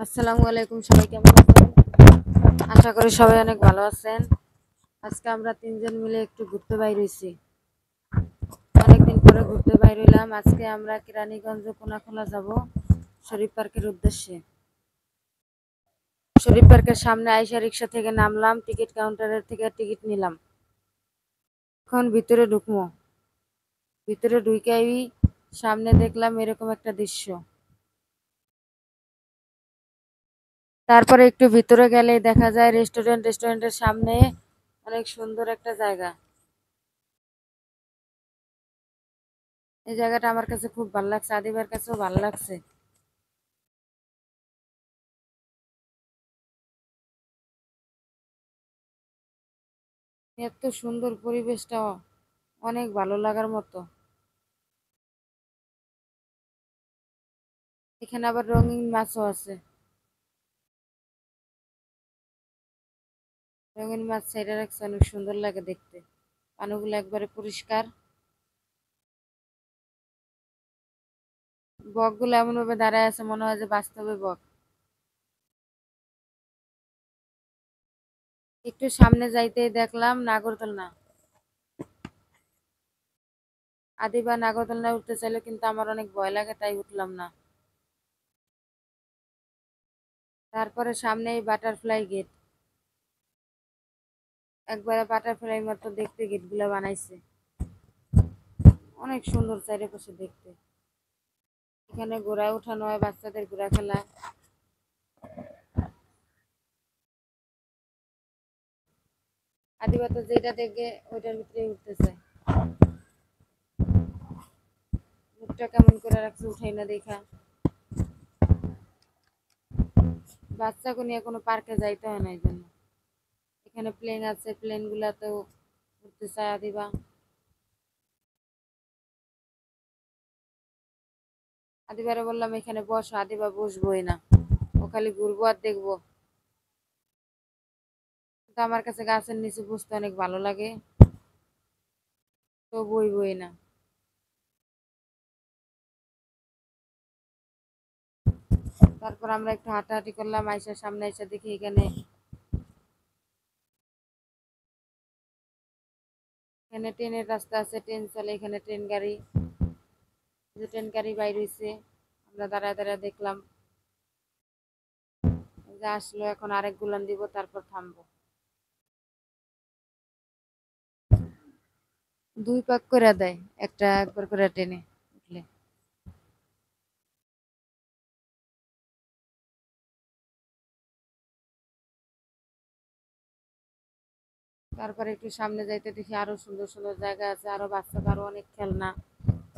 আসসালামু আলাইকুম, সবাই কেমন আছেন? আশা করি সবাই অনেক ভালো আছেন। আজকে আমরা তিনজন মিলে একটু ঘুরতে বাইর হইছি। অনেকদিন পরে ঘুরতে বাইর হইলাম। আজকে আমরা কেরানীগঞ্জ কোনাখোলা যাব শরীফ পার্কের উদ্দেশ্যে। শরীফ পার্কের সামনে আইসা রিক্সা থেকে নামলাম, টিকিট কাউন্টারের থেকে টিকিট নিলাম। এখন ভিতরে ঢুকবো। ভিতরে ঢুকাই সামনে দেখলাম এরকম একটা দৃশ্য। তারপরে একটু ভিতরে গেলেই দেখা যায় রেস্টুরেন্টের সামনে অনেক সুন্দর একটা জায়গা। এই জায়গাটা আমার কাছে খুব ভালো লাগছে, আদিবার কাছেও ভালো লাগছে। এত সুন্দর পরিবেশটা, অনেক ভালো লাগার মতো। এখানে আবার রঙিন মাছও আছে। রঙিন মাছ সাইডে রাখছে, অনেক সুন্দর লাগে দেখতে। পানিগুলো একবারে পরিষ্কার। বকগুলো এমন ভাবে দাঁড়ায় আছে, মনে হয় যে বাস্তবে বক। একটু সামনে যাইতেই দেখলাম নাগরদোলনা। আদিবা নাগরদোলনায় উঠতে চাইলে কিন্তু আমার অনেক ভয় লাগে, তাই উঠলাম না। তারপরে সামনেই বাটারফ্লাই গেট। একবারে বাটারফ্লাই মতো দেখতে গেটগুলো বানাইছে। অনেক সুন্দর চারিপাশে দেখতে। এখানে ঘোড়ায় উঠানো হয়, বাচ্চাদের ঘোড়া খেলা। আদিবা তো যেটা দেখে ওইটার ভিতরে উঠতে চায়। মুখটা কেমন করে রাখছে, উঠাই না দেখা। বাচ্চাকে নিয়ে কোনো পার্কে যাইতে হয় না এই জন্য। এখানে প্লেন আছে, প্লেন গুলাতেও উঠতে চায় আদিবা। আদিবারে বললাম এখানে বসো, আদিবা বসবোই না, ও খালি ঘুরবো আর দেখবো। কিন্তু আমার কাছে গাছের নিচে বসতে অনেক ভালো লাগে, তো বই না। তারপর আমরা একটু হাঁটাহাঁটি করলাম, আইসার সামনে এসে দেখি এখানে এখানে ট্রেনের রাস্তা আছে, ট্রেন চলে এখানে, ট্রেন গাড়ি। যে ট্রেন গাড়ি বাইর হইছে, আমরা দাঁড়ায় দাঁড়ায় দেখলাম। যে আসলো, এখন আরেক গুলান দিব, তারপর থামবো। দুই পাক করে দেয়, একটা একবার করে টেনে উঠলে। তারপরে একটু সামনে যাইতে দেখি আরো সুন্দর সুন্দর জায়গা আছে, আরো বাচ্চাদের আরো অনেক খেলনা,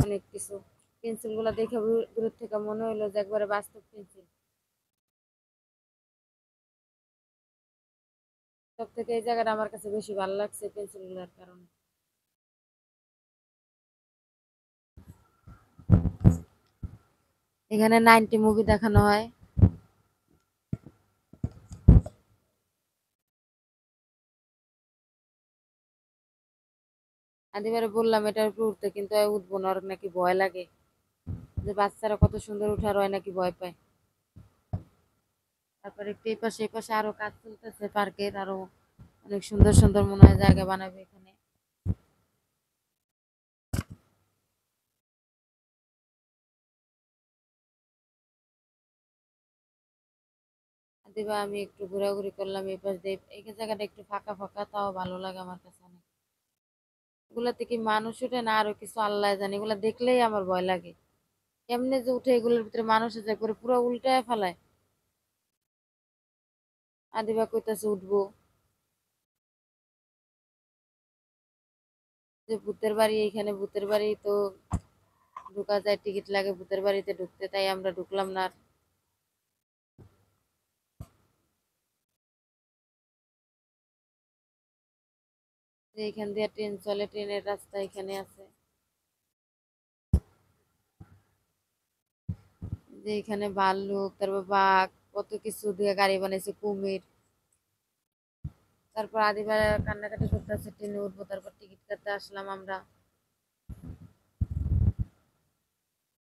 অনেক কিছু। পেন্সিল গুলা দেখে দূর থেকে মনে হইলো যে একবারে বাস্তব পেন্সিল। সব থেকে এই জায়গাটা আমার কাছে বেশি ভালো লাগছে পেন্সিল গুলার কারণে। এখানে 90 মুভি দেখানো হয়। আদিবারে বললাম এটার উপরে উঠতে, কিন্তু উঠবো না, ওর নাকি ভয় লাগে। যে বাচ্চারা কত সুন্দর উঠার হয়, নাকি ভয় পায়। তারপরে একটু এই পাশে আরো কাজ চলতেছে পার্কের, আরো অনেক সুন্দর সুন্দর মনে হয় জায়গা বানাবে এখানে। দিবা আমি একটু ঘোরাঘুরি করলাম এই পাশ দিয়ে, এই জায়গাটা একটু ফাঁকা ফাঁকা, তাও ভালো লাগে আমার কাছে অনেক। এগুলাতে কি মানুষ উঠে না আরো কিছু আল্লাহ জানে, এগুলা দেখলেই আমার ভয় লাগে। কেমনে যে উঠে এগুলোর ভিতরে মানুষ আছে, করে পুরো উল্টায় ফেলায়। আদিবা কইতাছে উঠবো। যে ভূতের বাড়ি, এইখানে ভূতের বাড়ি তো ঢোকা যায়, টিকিট লাগে ভূতের বাড়িতে ঢুকতে, তাই আমরা ঢুকলাম না আর। যে এখান দিয়ে ট্রেন চলে, ট্রেনের রাস্তা এখানে আছে। যে এখানে ভাল্লুক, তারপর বাঘ, কত কিছু দিয়ে গাড়ি বানাইছে, কুমির। তারপর আদিবার কান্নাকাটি করতেছে, ট্রেনে উঠবো, তারপর টিকিট কাটতে আসলাম আমরা।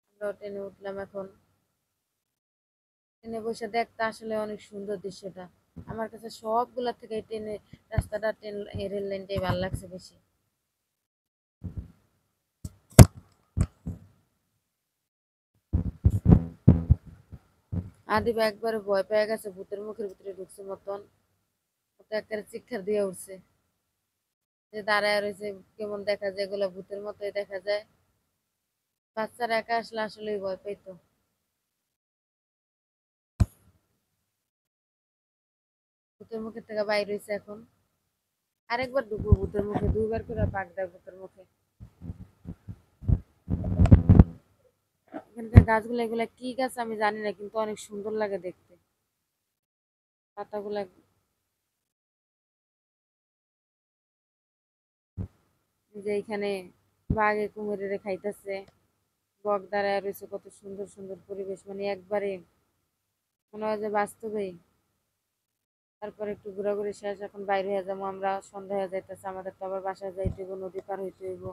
আমরা ট্রেনে উঠলাম এখন। ট্রেনে বসে দেখতে আসলে অনেক সুন্দর দৃশ্যটা। আমার কাছে সবগুলা থেকে এই ট্রেনে রাস্তাটা, ট্রেন রেল লাইনটাই ভালো লাগছে বেশি। আদিবা একবারে ভয় পেয়ে গেছে, ভূতের মুখের ভিতরে ঢুকছে মতন। ও তো একেবারে চিৎকার দিয়ে উঠছে, যে দাঁড়ায় রয়েছে, কেমন দেখা যায়, এগুলো ভূতের মতোই দেখা যায়। বাচ্চারা একা আসলে আসলেই ভয় পাইতো। ভূতের মুখের থেকে বাইর হয়েছে এখন। আরেকবার ঢুকবো ভূতের মুখে, দুইবার করে পাক দেয় ভূতের মুখে। এখানকার গাছগুলো, এগুলা কি গাছ আমি জানি না, কিন্তু অনেক সুন্দর লাগে দেখতে পাতাগুলা। এই যে এখানে বাঘে কুমিরের খাইতেছে, বক দাঁড়ায় রয়েছে, কত সুন্দর সুন্দর পরিবেশ, মানে একবারে মনে হয় যে বাস্তবেই। তারপর একটু ঘোরাঘুরি শেষ, এখন বাইরে হয়ে যাবো আমরা, সন্ধ্যা হয়ে যাইতেছে, আমাদের তো আবার বাসায় যাইতে হইব, নদী পার হইতে হইব।